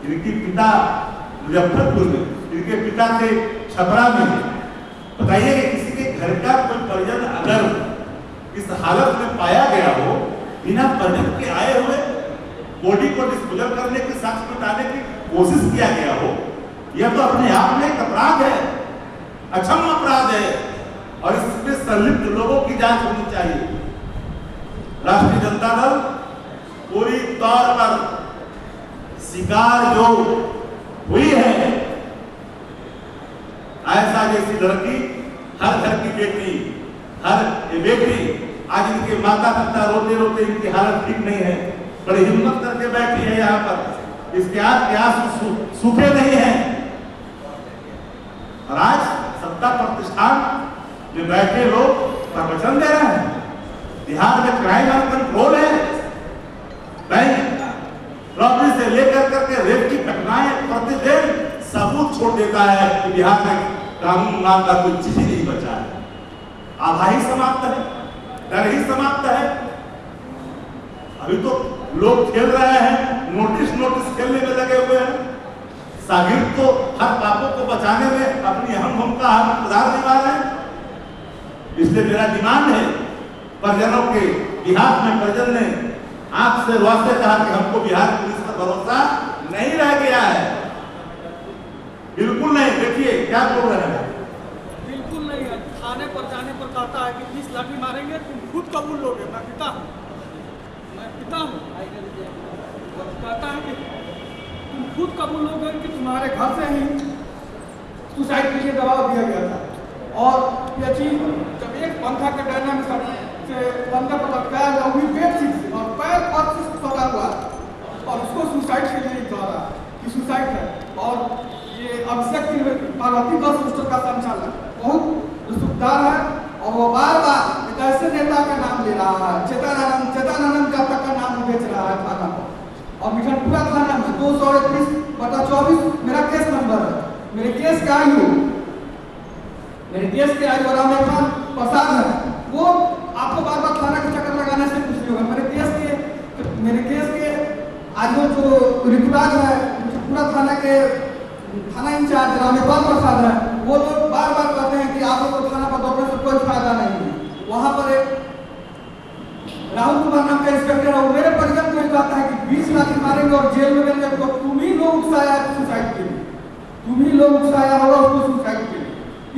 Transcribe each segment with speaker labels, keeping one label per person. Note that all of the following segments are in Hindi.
Speaker 1: इनके पिता मुजफ्फरपुर में, इनके पिता थे छपरा में। बताइए कि किसी के घर का कोई परिजन अगर इस हालत में पाया गया हो, बिना परिजन के आए हुए बॉडी को डिस्पोजल करने के, साक्ष्य मिटाने की कोशिश किया गया हो, यह तो अपने आप में एक अपराध है, अक्षम्य अपराध है, और इसमें संलिप्त लोगों की जांच होनी चाहिए। राष्ट्रीय जनता दल पूरी तौर पर शिकार जो हुई है आयशा जैसी लड़की, हर घर की बेटी, हर बेटी, आज इनके माता पिता रोते रोते इनकी हालत ठीक नहीं है, बड़ी हिम्मत करके बैठी है यहाँ पर, इसके आंसू सूखे नहीं है। और आज सत्ता प्रतिष्ठान में बैठे लोग प्रवचन दे रहे हैं, बिहार में क्राइम और कंट्रोल है, बैंक रॉबरी से लेकर करके रेप की घटनाएं प्रतिदिन सबूत छोड़ देता है कि बिहार में कानून नाम का कोई चीज ही नहीं बचा है। आभा ही समाप्त है, डर ही समाप्त है। अभी तो लोग खेल रहे हैं, नोटिस खेलने में लगे हुए हैं। सागिर तो हर पापों को बचाने में अपनी अहम भूमिका अदा निभा रहे हैं। इसलिए मेरा डिमांड है, परिजनों के बिहार में परिजन ने आंख से वास्ते कहा कि हमको बिहार पुलिस पर भरोसा नहीं रह गया है, बिल्कुल नहीं। देखिए क्या बोल रहे हैं,
Speaker 2: बिल्कुल नहीं है। थाने पर जाने पर कहता है कि 20 लाठी मारेंगे, तुम खुद कबूल लोगे, मैं पिता हूँ, मैं पिता हूँ। कहता है कि तुम खुद कबूल लोगे कि तुम्हारे घर से ही सुसाइड के लिए दबाव दिया गया था। और यह चीज जब एक पंखा के डरने में से बंदे को लटकाया गया, हुई पेट से और पैर पर से फटा हुआ, और उसको सुसाइड के लिए कह रहा कि सुसाइड है। और ये अभिषेक पार्वती बस हॉस्टल का संचालक बहुत रिश्तेदार है, और वो बार बार एक ऐसे नेता का नाम ले रहा है, चेतानंद का तक का नाम बेच रहा है थाना पर। और मिठनपुरा थाना में 231/24 मेरा केस नंबर है। मेरे केस के आयु रामेखान प्रसाद है। वो आपको बार बार थाना के चक्कर लगाने से कुछ नहीं होगा। मेरे केस के आज जो रिकॉर्ड है, पूरा थाना इंचार्ज रामेश्वर प्रसाद है, वो लोग बार बार कहते हैं कि आप लोग थाना पर दौड़ने से कोई फायदा नहीं है। वहां पर एक राहुल कुमार नाम का इंस्पेक्टर है, मेरे परिजन को कहता है कि 20 लाठी मारेंगे और जेल में मेरे को तुम ही लोग उकसाया सुसाइड के लिए, तुम ही लोग उकसाया होगा उसको सुसाइड के लिए।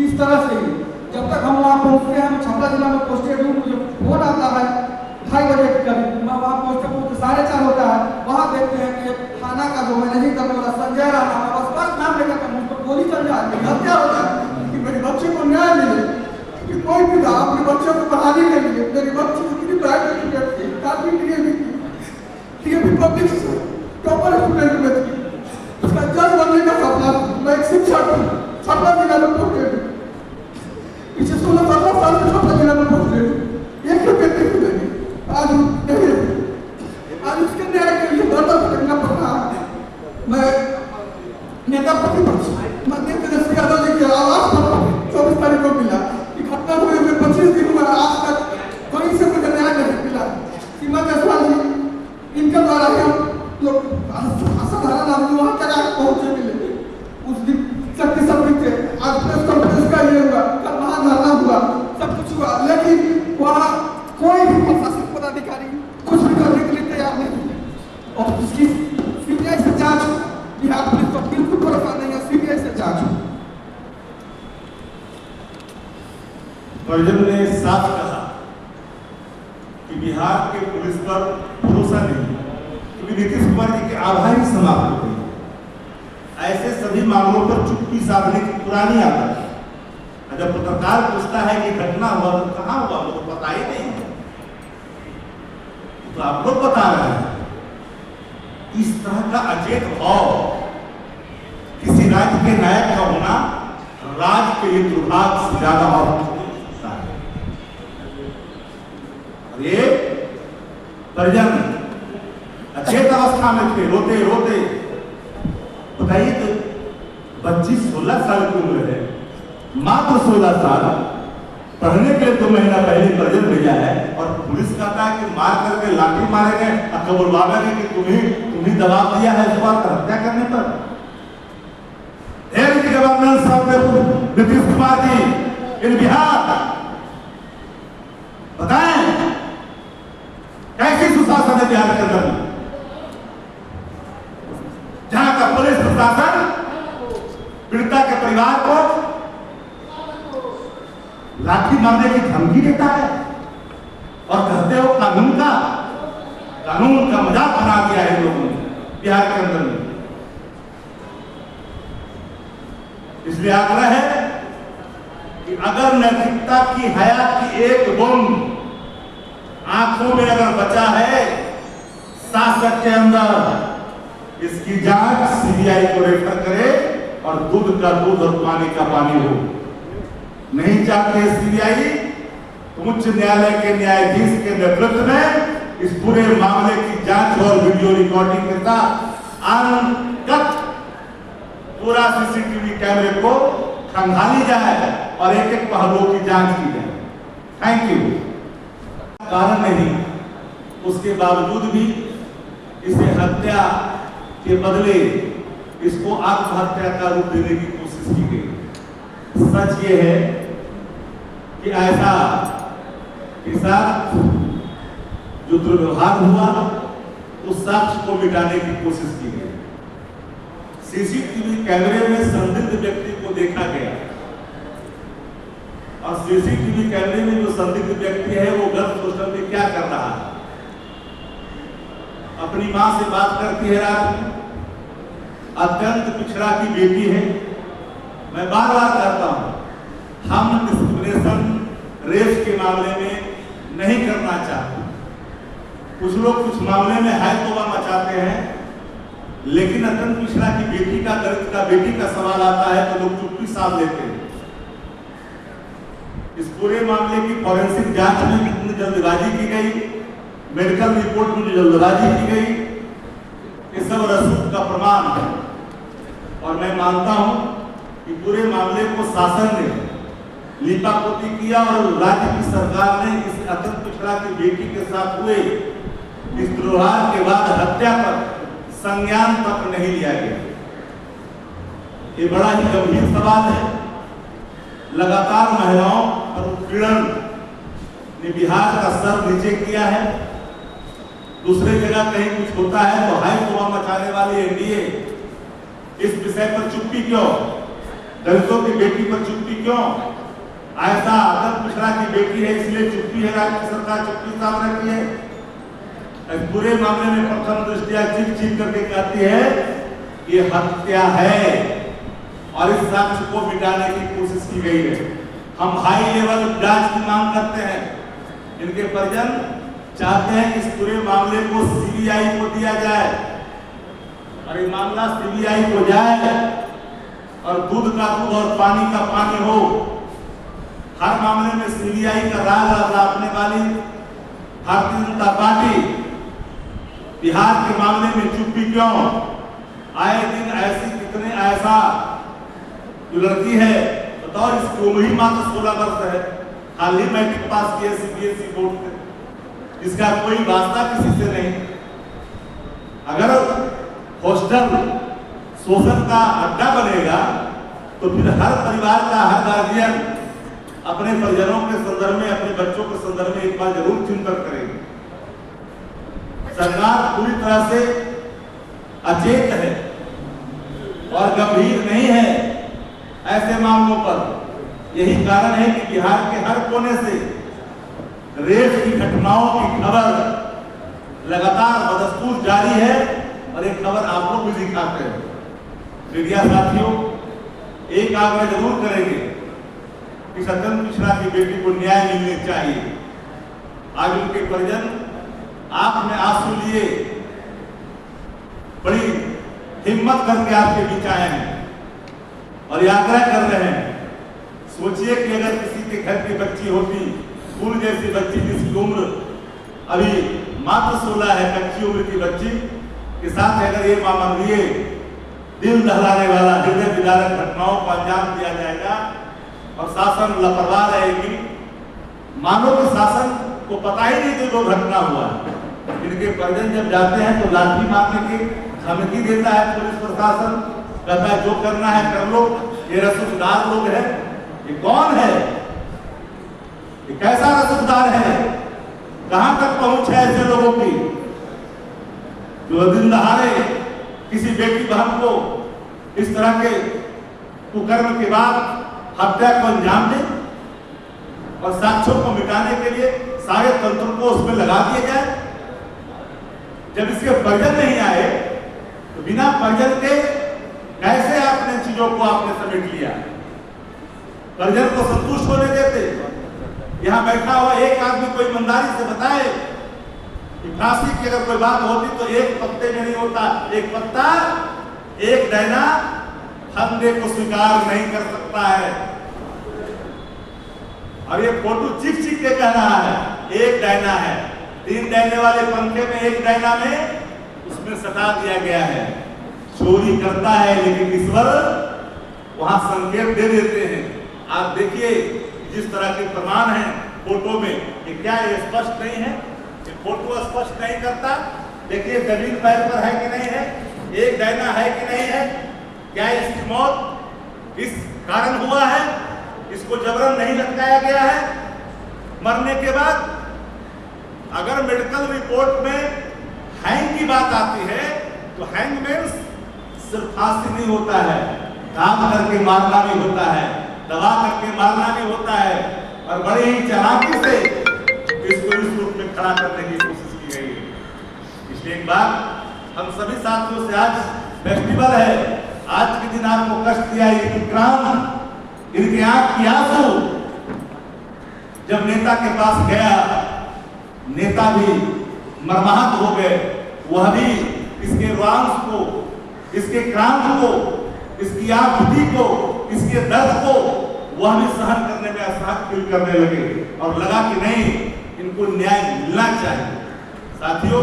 Speaker 2: इस तरह से ही जब तक हम वहाँ पहुँचते हैं, हम छपरा जिला में पोस्टेड हूँ, मुझे फोन आता है 2:30 बजे कभी, मैं वहाँ पहुँचते 4:30 होता है। वहाँ देखते हैं कि थाना का जो मैनेजिंग करने वाला संजय राणा है, बस बस नाम लेकर मुझ पर गोली चल जाती है। हत्या हो जाती है कि मेरे बच्चे को न्याय मिले, कि कोई पिता अपने बच्चे को पढ़ाने के लिए मेरी बच्ची को कितनी प्राइवेट स्टूडेंट थी, काफी डीएवी पब्लिक टॉपर स्टूडेंट में थी, उसका जज बनने का सपना। मैं एक शिक्षक हूँ, छपरा जिला में पोस्टेड हूँ, पीछे 16-17 साल से छपरा जिला में पोस्टेड हूँ। एक बेटे को देंगे आज उसके न्याय के लिए दर्द भटकना पड़ रहा है। मैं नेता प्रतिपक्ष मध्य प्रदेश यादव जी के आवास पर 24 तारीख को मिला कि घटना हुए 25 दिन हुआ, आज तक कहीं से मुझे न्याय नहीं मिला। सीमा जायसवाल जी, इनके द्वारा हम लोग असाधारण आदमी वहाँ तक आगे पहुँचे मिले। उस दिन शक्ति सभी थे, आज प्रेस कॉन्फ्रेंस का ये हुआ, कल महाधरना हुआ, सब कुछ हुआ, लेकिन वहाँ कोई भी प्रशासनिक पदाधिकारी कुछ भी करने के लिए तैयार नहीं। और उसकी सीबीआई से जांच, बिहार पुलिस पर बिल्कुल भरोसा नहीं है, सीबीआई से जांच।
Speaker 1: परिजन ने साफ कहा कि बिहार के पुलिस पर भरोसा नहीं, क्योंकि नीतीश कुमार जी की आभा ही समाप्त हो गई। ऐसे सभी मामलों पर चुप्पी साधने की पुरानी आदत है। जब पत्रकार पूछता है कि घटना हुआ तो कहाँ हुआ, वो तो पता ही नहीं है, तो आप लोग बता रहे हैं। इस तरह का अचेत भाव किसी राज्य के नायक का होना राज्य के लिए दुर्भाग्य से ज्यादा और होता है। और ये परिजन अचेत अवस्था में थे, रोते रोते। बताइए तो बच्ची 16 साल की उम्र है, मात्र 16 साल, पढ़ने के लिए 2 महीना पहले परिजन भेजा है, और पुलिस कहता है कि मार करके लाठी मारेंगे और कबूलवावेंगे कि तुम्हें दबाव दिया है इस बात पर हत्या करने पर। नीतीश कुमार जी इन बिहार बताएं कैसी सुशासन है बिहार के अंदर, जहां का पुलिस प्रशासन पीड़िता के परिवार को लाठी मारने की धमकी देता है और कहते हो कानून का मजाक बना दिया है लोगों ने बिहार के अंदर में। इसलिए आग्रह है कि अगर नैतिकता की हया की एक बूंद आंखों में अगर बचा है शासक के अंदर, इसकी जांच सीबीआई को रेफर करे और दूध का दूध और पानी का पानी हो। नहीं चाहते सीबीआई तो उच्च न्यायालय के न्यायाधीश के नेतृत्व में इस पूरे मामले की जांच और वीडियो रिकॉर्डिंग के साथ अनकट पूरा सीसीटीवी कैमरे को खंगाली जाए और एक एक पहलुओं की जांच की जाए। Thank you. कारण नहीं, उसके बावजूद भी इसे हत्या के बदले इसको आत्महत्या का रूप देने की कोशिश की गई। सच ये है कि ऐसा के साथ जो दुर्व्यवहार हुआ उस साक्ष्य को मिटाने की कोशिश की गई। सीसीटीवी कैमरे में संदिग्ध व्यक्ति को देखा गया और सीसीटीवी कैमरे में जो संदिग्ध व्यक्ति है वो गर्भ पोस्टर में क्या कर रहा है, अपनी मां से बात करती है रात में, अत्यंत पिछड़ा की बेटी है। मैं बार बार कहता हूं हम डिस्क्रिमिनेशन रेप के मामले में नहीं करना चाहते। कुछ लोग कुछ मामले में हाय तौबा मचाते हैं, लेकिन अत्यंत पिछड़ा की बेटी का दलित का बेटी का सवाल आता है तो लोग चुप्पी साध लेते हैं। इस पूरे मामले की फॉरेंसिक जांच में कितनी जल्दबाजी की गई, मेडिकल रिपोर्ट में जो जल्दबाजी की गई, ये सब रसूख का प्रमाण है। और मैं मानता हूं कि पूरे मामले को शासन ने लीपापोती किया और राज्य की सरकार ने इस अत्यंत पिछड़ा की बेटी के साथ हुए इस दुर्व्यवहार के बाद हत्या पर संज्ञान तक नहीं लिया गया। ये बड़ा ही गंभीर सवाल है। लगातार महिलाओं पर उत्पीड़न ने बिहार का सर नीचे किया है। दूसरी जगह कहीं कुछ होता है तो हाई तौबा मचाने वाली एनडीए इस विषय पर चुप्पी क्यों, दलितों की बेटी पर चुप्पी क्यों? ऐसा अत्यंत पिछड़ा की बेटी है इसलिए चुप्पी है, राज्य सरकार चुप्पी सामने की है। पूरे मामले में प्रथम दृष्टिया चीख करके कहती है ये हत्या है और इस साक्ष्य को मिटाने की कोशिश की गई है। हम हाई लेवल जांच की मांग करते हैं। इनके परिजन चाहते हैं कि इस पूरे मामले को सीबीआई को दिया जाए और ये मामला सीबीआई को जाए और दूध का दूध और पानी का पानी हो। हर मामले में सीबीआई का राज अपने वाली भारतीय जनता पार्टी बिहार के मामले में चुप्पी क्यों? आए दिन ऐसी कितने ऐसा जो लड़की है बताओ, इसकी उम्र ही मात्र 16 वर्ष है, हाल ही मैट्रिक पास किया सीबीएसई बोर्ड से, इसका कोई वास्ता किसी से नहीं। अगर हॉस्टल शोषण का अड्डा बनेगा तो फिर हर परिवार का हर गार्जियन अपने परिजनों के संदर्भ में, अपने बच्चों के संदर्भ में एक बार जरूर चिंतन करेगी। सरकार पूरी तरह से अचेत है और गंभीर नहीं है ऐसे मामलों पर। यही कारण है कि बिहार के हर कोने से रेप की घटनाओं की खबर लगातार बदस्तूर जारी है और एक खबर आप लोग भी दिखाते हैं। मीडिया साथियों, एक आग्रह जरूर करेंगे कि अत्यंत पिछड़ा की बेटी को न्याय मिलना चाहिए। आज उनके परिजन आपने आंसू लिए बड़ी हिम्मत करके आपके बीच आए हैं और ये आग्रह कर रहे हैं। सोचिए कि अगर किसी के घर की बच्ची होती, फूल जैसी बच्ची जिसकी उम्र अभी मात्र 16 है, कच्ची उम्र की बच्ची के साथ अगर ये मानवीय दिल दहलाने वाला हृदय विदारक घटनाओं को अंजाम दिया जाएगा और शासन लापरवाह रहेगी, मानो कि शासन को पता ही नहीं कि जो घटना हुआ। इनके परिजन जब जाते हैं तो लाठी मारने की धमकी देता है पुलिस प्रशासन, कहता है जो करना है कर लो, ये रसूखदार लोग हैं, ये कौन है, ये कैसा रसूखदार है, कहां तक पहुंच है ऐसे लोगों की जो दिन दहाड़े किसी बेटी बहन को इस तरह के कुकर्म के बाद हत्या को अंजाम दे और साक्ष्यों को मिटाने के लिए सारे तंत्र को उसमें लगा दिए जाए। जब इसके परिजन नहीं आए तो बिना परिजन के कैसे आपने चीजों को आपने समेट लिया, परिजन को संतुष्ट होने देते। यहां बैठा हुआ एक आदमी कोई ईमानदारी से बताए कि फांसी की अगर कोई बात होती तो एक पत्ते में नहीं होता, एक पत्ता एक डैना फंदे को स्वीकार नहीं कर सकता है। और ये फोटो चिक चिक के कह रहा है एक डायना है, 3 डायने वाले पंखे में एक डायना में उसमें सटा दिया गया है। चोरी करता है लेकिन ईश्वर वहां संकेत दे देते हैं। आप देखिए जिस तरह के प्रमाण हैं फोटो में, ये क्या ये स्पष्ट नहीं है, ये फोटो स्पष्ट नहीं करता। देखिए जमीन पैर पर है कि नहीं है, एक डायना है कि नहीं है, क्या इसकी मौत इस कारण हुआ है, इसको जबरन नहीं लटकाया गया है मरने के बाद। अगर मेडिकल रिपोर्ट में हैंग की बात आती है तो हैंग में सिर्फ फांसी नहीं होता है, काम करके मारना भी होता है, दबा करके मारना भी होता है। और बड़ी ही चालाकी से इसको इस रूप में खड़ा करने की कोशिश की गई है। इसलिए एक बार हम सभी साथियों से, आज फेस्टिवल है, आज के दिन आपको कष्ट दिया, इनके आंख की आंसू जब नेता के पास गया, नेता भी मर्माहत हो गए, वह भी इसके रोआंस को, इसके क्रांत को, इसकी आकुति को, इसके दर्द को वह भी सहन करने में असहज फील करने लगे और लगा कि नहीं इनको न्याय मिलना चाहिए। साथियों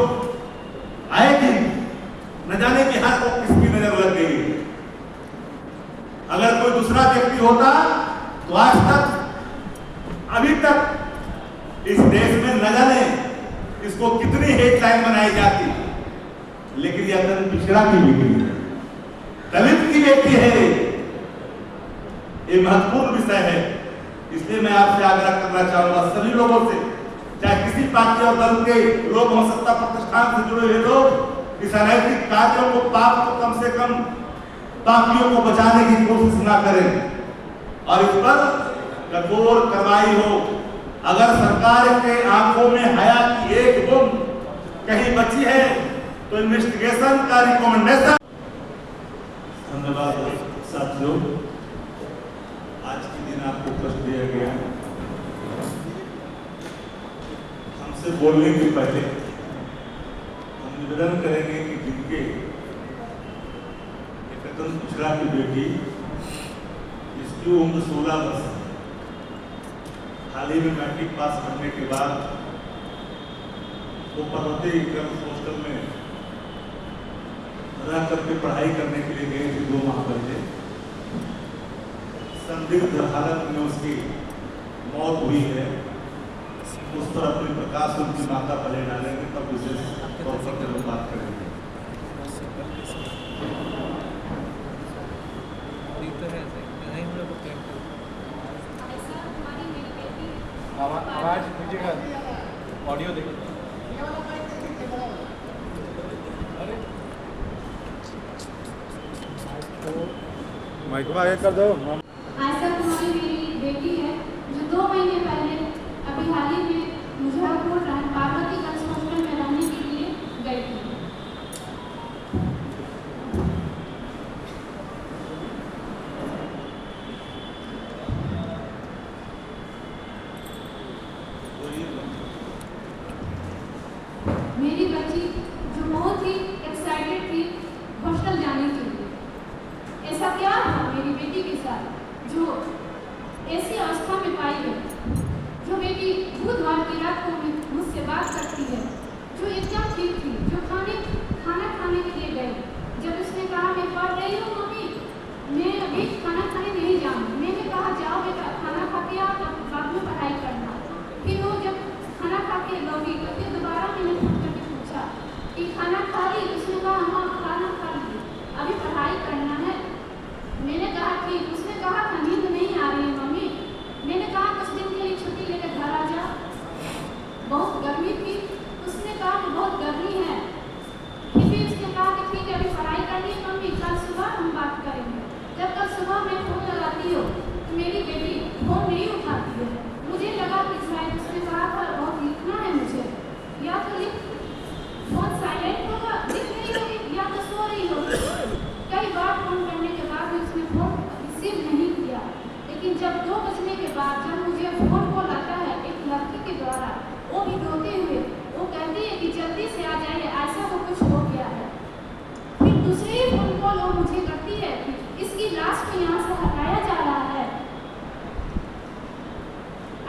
Speaker 1: आए दिन न जाने कि हर को किसकी नजर लग गई। अगर कोई दूसरा व्यक्ति होता तो आज तक, अभी तक इस देश में न जाने इसको कितनी हेडलाइन बनाई जाती, लेकिन यह दलित पिछड़ा की बेटी है, दलित की बेटी है, ये महत्वपूर्ण विषय है। इसलिए मैं आपसे आग्रह करना चाहूंगा सभी लोगों से, चाहे किसी पार्टी और दल के लोग हों, सत्ता प्रतिष्ठान से जुड़े हुए लोग, इस अनैतिक कार्यों को, पाप को कम से कम पापियों को बचाने की कोशिश ना करें और इस पर कठोर कार्रवाई हो। अगर सरकार के आंखों में हया की एक बूंद कहीं बची है तो इन्वेस्टिगेशन का रिकमेंडेशन। धन्यवाद साथियों, आज के दिन आपको कष्ट दिया गया। हमसे बोलने के पहले हम निवेदन करेंगे कि जिनके पिछड़ा की बेटी जिसकी उम्र 16 वर्ष है, हाल ही में मैट्रिक पास करने के बाद वो पर्वतीय गर्ल्स हॉस्टल में रह करके पढ़ाई करने के लिए गए थे 2 माह पहले। संदिग्ध हालत में उसकी मौत हुई है। उस पर अपने प्रकाश उनकी माता पहले डालेंगे, तब विशेष तौर पर जरूर बात करेंगे।
Speaker 3: आवाज दीजिएगा, ऑडियो देखो। माइक आगे कर दो।
Speaker 4: आयशा कुमारी मेरी बेटी है जो 2 महीने पहले अभी हाल ही में मुजफ्फरपुर पार्वती गर्ल्स हॉस्टल में रहने के लिए गई थी। मेरी बच्ची जो बहुत ही एक्साइटेड थी हॉस्टल जाने के लिए। ऐसा क्या था मेरी बेटी के साथ जो ऐसी अवस्था में पाई है? जो बेटी बुधवार की रात को मुझसे बात करती है, जो एकदम ठीक थी, जो खाना खाने के लिए गई। जब उसने कहा मैं पढ़ रही हूँ मम्मी, मैं अभी खाना खाने नहीं जाऊँगी, मैंने कहा जाओ बेटा खाना खा के आओ, तब बाद में पढ़ाई करना। फिर वो जब खाना खा के लौटी तो फिर दोबारा मैंने फोन करके पूछा कि खाना खा ली? उसने कहा हाँ खाना खा ली, अभी पढ़ाई करना है। मैंने कहा ठीक। उसने कहा फोन नहीं उठाती है। मुझे लगा कि शायद उसने कहा था बहुत लिखना है मुझे, या तो लिख फोन साइलेंट होगा, लिख नहीं होगी, या तो सो रही होगी। कई बार फोन करने के बाद भी उसने फोन रिसीव नहीं किया। लेकिन जब 2 बजने के बाद जब मुझे फोन कॉल आता है एक लड़की के द्वारा, वो भी रोते हुए वो कहती है कि जल्दी से आ जाइए, ऐसा को कुछ हो गया है। फिर दूसरी फोन कॉल वो मुझे करती है कि इसकी लाश को यहाँ से हटाया जा रहा है,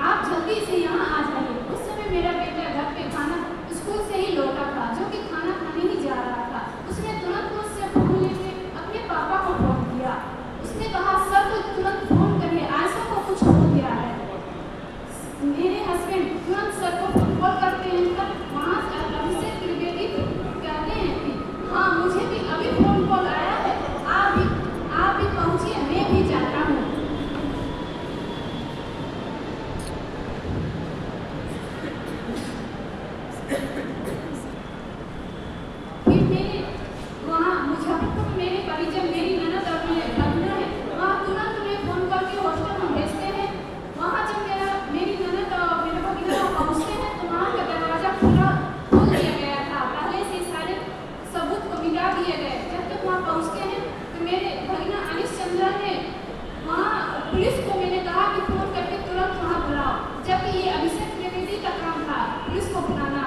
Speaker 4: आप जल्दी से यहाँ आ जाइए। उस समय मेरा बेटा घर पे खाना स्कूल से ही लौटा था, जो कि खाना खाने ही जा रहा था। उसने तुरंत मुझसे फोन लेके अपने पापा को फोन किया। उसने कहा सर को तुरंत फोन करिए, आयशा को कुछ हो गया है। मेरे हस्बैंड तुरंत सर को फोन कॉल करते हैं, तब वहाँ से अभिषेक त्रिवेदी कहते हैं कि हाँ मुझे भी अभी फोन कॉल आया है, आप भी पहुँचिए, मैं भी जाता हूँ। फिर मेरे वहाँ मुजफ्फरपुर में मेरे परिजन, मेरी ननद और मेरे भगना है, वहाँ तुरंत उन्हें फोन करके हॉस्टल में भेजते हैं। वहाँ जब मेरी ननद और मेरे भगना पहुँचते हैं तो वहाँ का दरवाज़ा खोल दिया गया था, पहले से सारे सबूत को मिटा दिए गए। जब तक वहाँ पहुँचते हैं तो मेरे भगना अनिश चंद्रा ने वहाँ पुलिस को मैंने कहा कि फोन करके तुरंत वहाँ बुलाओ, जबकि ये अभिषेक त्रिवेदी का काम था पुलिस को बुलाना।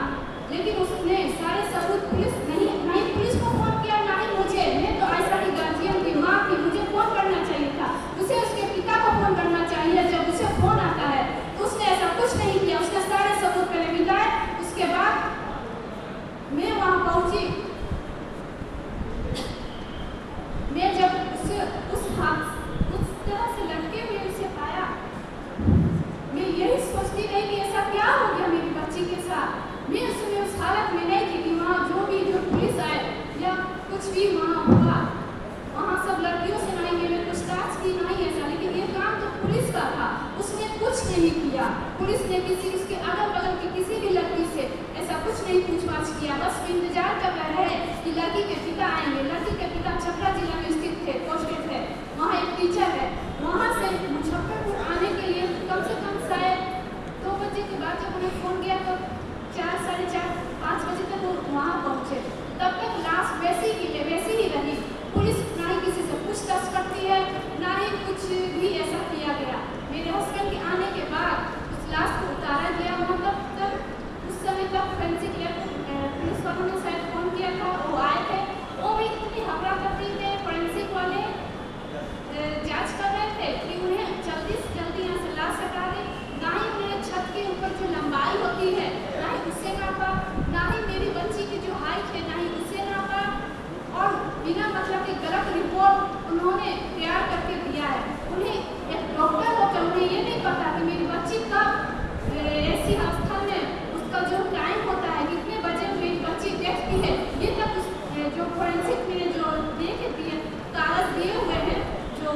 Speaker 4: लेकिन उसने सारे सबूत पुलिस नहीं पुलिस को फोन किया, ना ही मुझे। मैं तो ऐसा ही गार्जियन की माँ थी, मुझे फोन करना चाहिए था, उसे उसके पिता को फोन करना चाहिए। जब उसे फोन आता है तो उसने ऐसा कुछ नहीं किया, उसने सारे सबूत पहले मिटाए। उसके बाद मैं वहाँ पहुँची। मैं जब उसे उस तरह से लटके हुए उसे पाया, मैं यही सोचती रही कि ऐसा क्या हो गया मेरी बच्ची के साथ। मैं उस हालत में नहीं थी कि वहाँ जो पुलिस आए या कुछ भी वहाँ हुआ। वहाँ सब लड़कियों से नहीं मैंने पूछताछ की, नहीं ऐसा। लेकिन ये काम तो पुलिस का था, उसने कुछ नहीं किया। पुलिस ने उसके अगल बगल की किसी भी लड़की से ऐसा कुछ नहीं पूछताछ किया। बस इंतजार कर रहे हैं कि लड़की के पिता आएंगे। लड़की के पिता छपरा जिला में स्थित थे, पोस्टेड थे, वहाँ एक टीचर है। वहाँ से मुजफ्फरपुर आने के लिए कम से कम शायद 2 बजे के बाद जब उन्हें फोन किया तो 4, साढ़े 4, 5 बजे तक वो वहाँ पहुँचे। तब तक लाश वैसी ही रही। पुलिस ना ही किसी से पूछताछ करती है, ना ही कुछ भी ऐसा किया गया। मेरे हस्बैंड के आने के बाद उस लाश को उतारा गया। मतलब तब उस समय तक फोरेंसिक लैब पुलिस वालों ने शायद फोन किया था, वो आए थे। वो भी इतनी हबड़ा करती थे, फोरेंसिक वाले जाँच कर रहे थे कि उन्हें जल्दी से जल्दी यहाँ से लाश हटा दें। ना ही उन्हें छत के ऊपर जो लंबाई होती है ना ही उससे नापा, ना ही मेरी बच्ची की जो हाइट है ना ही उससे नापा, और बिना मतलब की गलत रिपोर्ट उन्होंने तैयार करके दिया है। उन्हें एक डॉक्टर होकर उन्हें ये नहीं पता कि मेरी बच्ची कब ऐसी अवस्था में उसका जो टाइम होता है, कितने बजे मेरी बच्ची देखती है, ये तक जो फोरेंसिक में जो दे के दिए कागज दिए हुए हैं, जो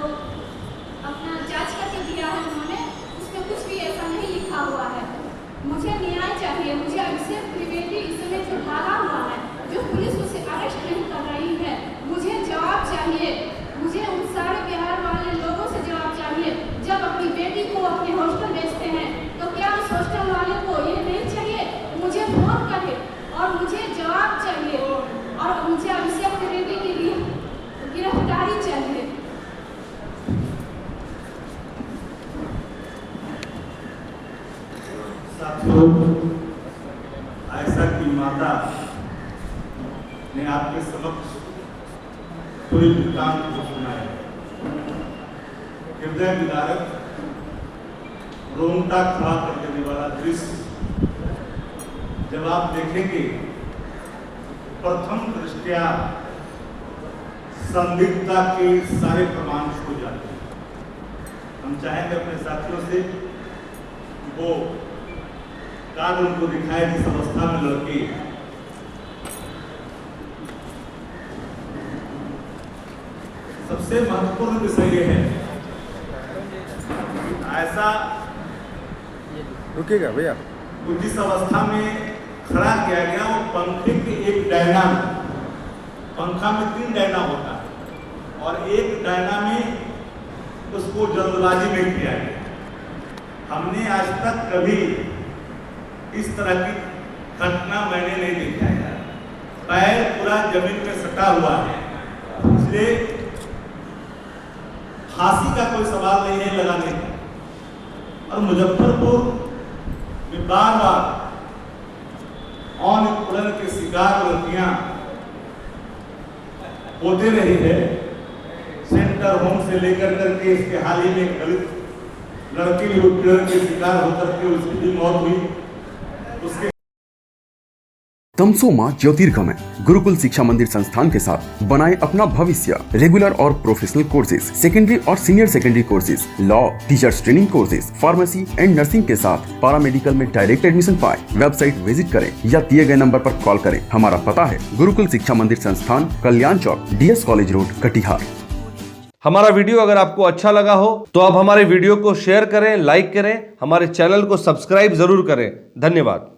Speaker 4: अपना जाँच करके दिया है उन्होंने, कुछ भी ऐसा नहीं लिखा हुआ है। मुझे न्याय चाहिए। मुझे अभिषेक त्रिवेदी इस समय जो भागा हुआ है, जो पुलिस उसे अरेस्ट नहीं कर रही है, मुझे जवाब चाहिए। मुझे उन सारे बिहार वाले लोगों से जवाब चाहिए। जब अपनी बेटी को अपने हॉस्टल भेजते हैं तो क्या उस हॉस्टल वाले को ये नहीं चाहिए मुझे फोन करे और मुझे जवाब चाहिए, और मुझे अभिषेक त्रिवेदी की गिरफ्तारी चाहिए।
Speaker 1: साथियों, आयशा की माता ने आपके समक्ष पूरे वृत्तांत को सुनाया। हृदय विदारक, रोंगटा खड़ा कर देने वाला दृश्य जब आप देखेंगे, प्रथम दृष्टया संदिग्धता के सारे प्रमाण हो जाते हैं। हम चाहेंगे अपने साथियों से वो कार्ड उनको दिखाए जिस अवस्था में लड़की। सबसे महत्वपूर्ण विषय ये है, ऐसा
Speaker 3: रुकेगा भैया,
Speaker 1: जिस अवस्था में खड़ा किया गया वो पंखे के एक डायना, पंखा में 3 डायना होता है और एक डायना में उसको जल्दबाजी में किया गया। हमने आज तक कभी इस तरह की घटना मैंने नहीं देखा है। पैर पूरा जमीन में सटा हुआ है, इसलिए फांसी का कोई सवाल नहीं है लगाने का। और मुजफ्फरपुर में बार बार उत्पीड़न के शिकार लड़कियां होते रही है। सेंटर होम से लेकर करके इसके हाल ही में दलित लड़की भी उत्पीड़न के शिकार होकर के उसकी भी मौत हुई। उसके
Speaker 5: तमसोमा ज्योतिर्गमय गुरुकुल शिक्षा मंदिर संस्थान के साथ बनाए अपना भविष्य। रेगुलर और प्रोफेशनल कोर्सेज, सेकेंडरी और senior secondary courses, law, teachers training courses, pharmacy and nursing के साथ पैरामेडिकल में डायरेक्ट एडमिशन पाए। वेबसाइट विजिट करें या दिए गए नंबर पर कॉल करें। हमारा पता है गुरुकुल शिक्षा मंदिर संस्थान, कल्याण चौक, DS कॉलेज रोड, कटिहार।
Speaker 6: हमारा वीडियो अगर आपको अच्छा लगा हो तो आप हमारे वीडियो को शेयर करें, लाइक करें, हमारे चैनल को सब्सक्राइब जरूर करें। धन्यवाद।